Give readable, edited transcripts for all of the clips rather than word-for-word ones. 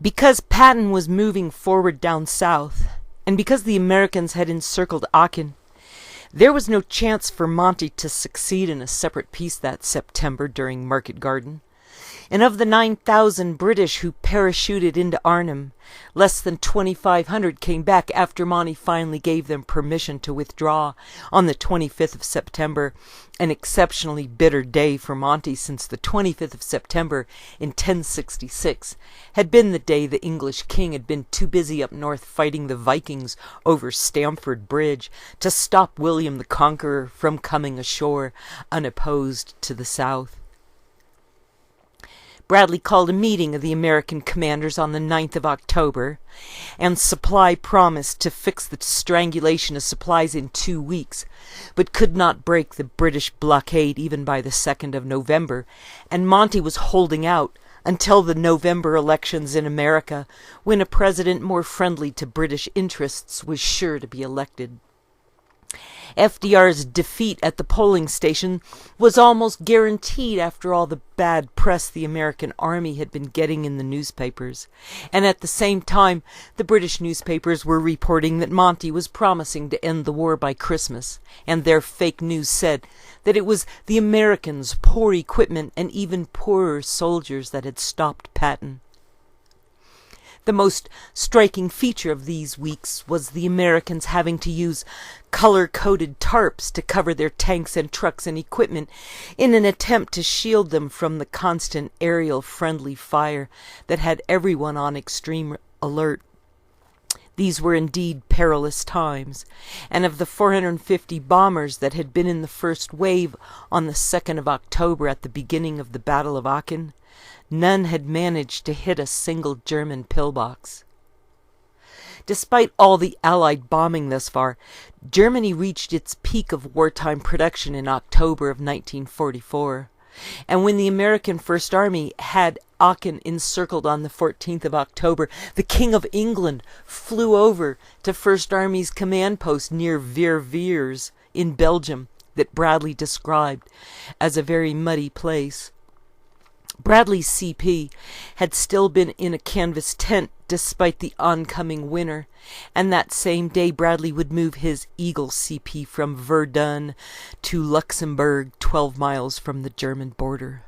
Because Patton was moving forward down south, and because the Americans had encircled Aachen, there was no chance for Monty to succeed in a separate peace that September during Market Garden. And of the 9,000 British who parachuted into Arnhem, less than 2,500 came back after Monty finally gave them permission to withdraw on the 25th of September, an exceptionally bitter day for Monty, since the 25th of September in 1066 had been the day the English king had been too busy up north fighting the Vikings over Stamford Bridge to stop William the Conqueror from coming ashore unopposed to the south. Bradley called a meeting of the American commanders on the 9th of October, and Supply promised to fix the strangulation of supplies in 2 weeks, but could not break the British blockade even by the 2nd of November, and Monty was holding out until the November elections in America, when a president more friendly to British interests was sure to be elected. FDR's defeat at the polling station was almost guaranteed after all the bad press the American army had been getting in the newspapers, and at the same time the British newspapers were reporting that Monty was promising to end the war by Christmas, and their fake news said that it was the Americans' poor equipment and even poorer soldiers that had stopped Patton. The most striking feature of these weeks was the Americans having to use color-coded tarps to cover their tanks and trucks and equipment in an attempt to shield them from the constant aerial friendly fire that had everyone on extreme alert. These were indeed perilous times, and of the 450 bombers that had been in the first wave on the 2nd of October at the beginning of the Battle of Aachen, none had managed to hit a single German pillbox. Despite all the Allied bombing thus far, Germany reached its peak of wartime production in October of 1944, and when the American First Army had Aachen encircled on the 14th of October, the King of England flew over to First Army's command post near Verviers in Belgium that Bradley described as a very muddy place. Bradley's CP had still been in a canvas tent despite the oncoming winter, and that same day Bradley would move his Eagle CP from Verdun to Luxembourg, 12 miles from the German border.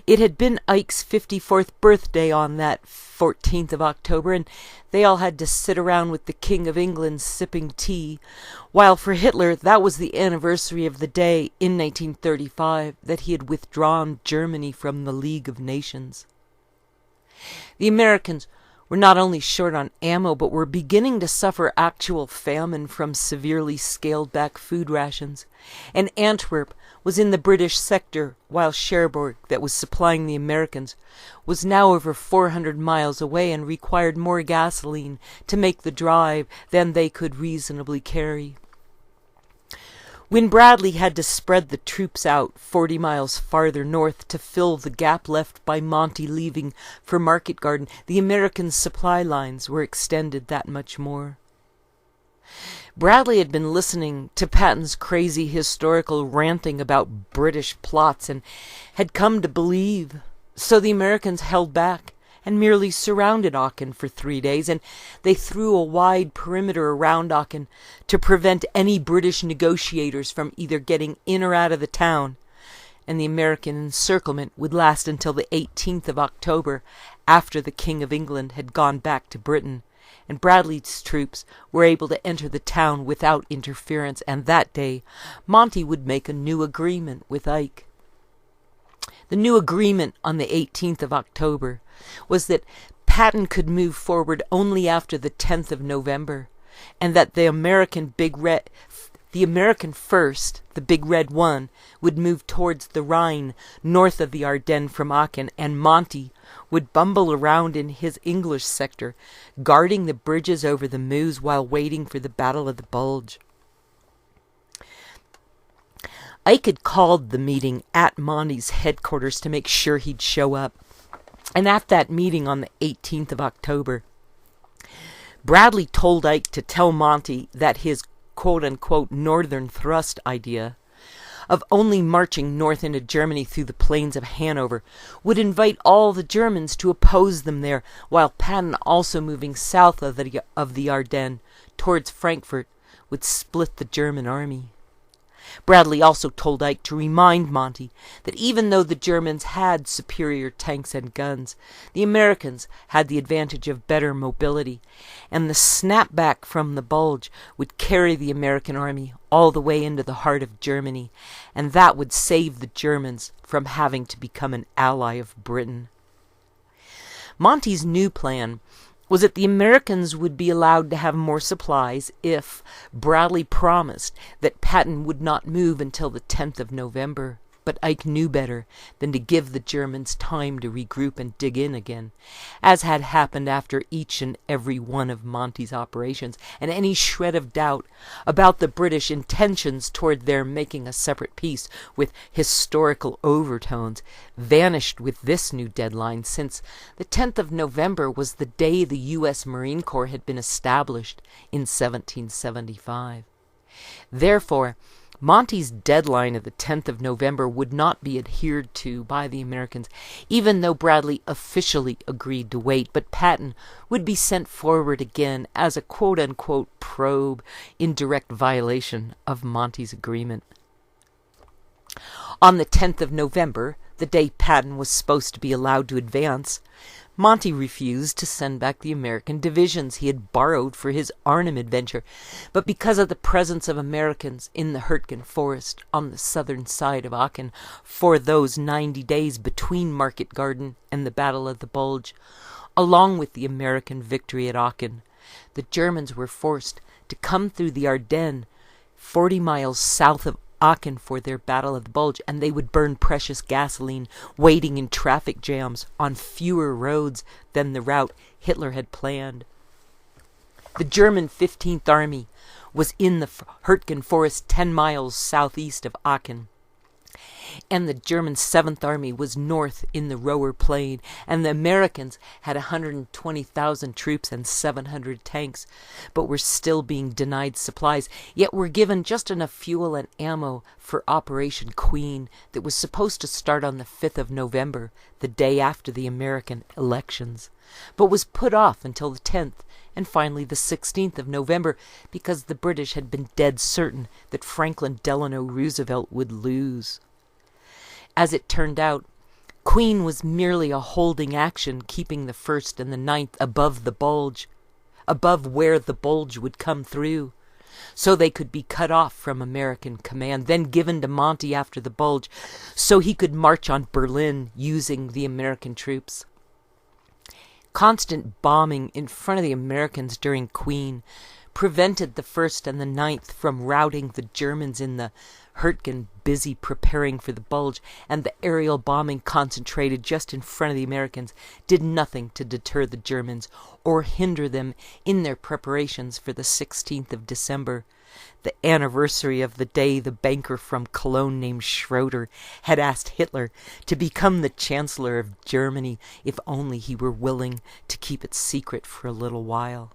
It had been Ike's 54th birthday on that 14th of October, and they all had to sit around with the King of England sipping tea, while for Hitler that was the anniversary of the day in 1935 that he had withdrawn Germany from the League of Nations. The Americans were not only short on ammo, but were beginning to suffer actual famine from severely scaled-back food rations, and Antwerp was in the British sector, while Cherbourg, that was supplying the Americans, was now over 400 miles away and required more gasoline to make the drive than they could reasonably carry. When Bradley had to spread the troops out 40 miles farther north to fill the gap left by Monty leaving for Market Garden, the American supply lines were extended that much more. Bradley had been listening to Patton's crazy historical ranting about British plots and had come to believe, so the Americans held back and merely surrounded Aachen for 3 days, and they threw a wide perimeter around Aachen to prevent any British negotiators from either getting in or out of the town, and the American encirclement would last until the 18th of October, after the King of England had gone back to Britain, and Bradley's troops were able to enter the town without interference, and that day Monty would make a new agreement with Ike. The new agreement on the 18th of October was that Patton could move forward only after the 10th of November, and that the American First, the Big Red One, would move towards the Rhine, north of the Ardennes from Aachen, and Monty would bumble around in his English sector, guarding the bridges over the Meuse while waiting for the Battle of the Bulge. Ike had called the meeting at Monty's headquarters to make sure he'd show up, and at that meeting on the 18th of October, Bradley told Ike to tell Monty that his quote-unquote northern thrust idea of only marching north into Germany through the plains of Hanover, would invite all the Germans to oppose them there, while Patton, also moving south of the Ardennes towards Frankfurt, would split the German army. Bradley also told Ike to remind Monty that even though the Germans had superior tanks and guns, the Americans had the advantage of better mobility, and the snapback from the Bulge would carry the American army all the way into the heart of Germany, and that would save the Germans from having to become an ally of Britain. Monty's new plan was that the Americans would be allowed to have more supplies if Bradley promised that Patton would not move until the 10th of November. But Ike knew better than to give the Germans time to regroup and dig in again, as had happened after each and every one of Monty's operations, and any shred of doubt about the British intentions toward their making a separate peace with historical overtones vanished with this new deadline, since the 10th of November was the day the U.S. Marine Corps had been established in 1775. Therefore, Monty's deadline of the 10th of November would not be adhered to by the Americans, even though Bradley officially agreed to wait, but Patton would be sent forward again as a quote-unquote probe in direct violation of Monty's agreement. On the 10th of November, the day Patton was supposed to be allowed to advance, Monty refused to send back the American divisions he had borrowed for his Arnhem adventure, but because of the presence of Americans in the Hurtgen forest on the southern side of Aachen for those 90 days between Market Garden and the Battle of the Bulge, along with the American victory at Aachen, the Germans were forced to come through the Ardennes 40 miles south of Aachen for their Battle of the Bulge, and they would burn precious gasoline waiting in traffic jams on fewer roads than the route Hitler had planned. The German 15th Army was in the Hurtgen forest 10 miles southeast of Aachen, and the German 7th Army was north in the Roer Plain, and the Americans had 120,000 troops and 700 tanks, but were still being denied supplies, yet were given just enough fuel and ammo for Operation Queen that was supposed to start on the 5th of November, the day after the American elections, but was put off until the 10th, and finally the 16th of November, because the British had been dead certain that Franklin Delano Roosevelt would lose. As it turned out, Queen was merely a holding action, keeping the 1st and the 9th above the Bulge, above where the Bulge would come through, so they could be cut off from American command, then given to Monty after the Bulge, so he could march on Berlin using the American troops. Constant bombing in front of the Americans during Queen prevented the 1st and the 9th from routing the Germans in the Hurtgen busy preparing for the Bulge, and the aerial bombing concentrated just in front of the Americans did nothing to deter the Germans or hinder them in their preparations for the 16th of December, the anniversary of the day the banker from Cologne named Schroeder had asked Hitler to become the Chancellor of Germany if only he were willing to keep it secret for a little while.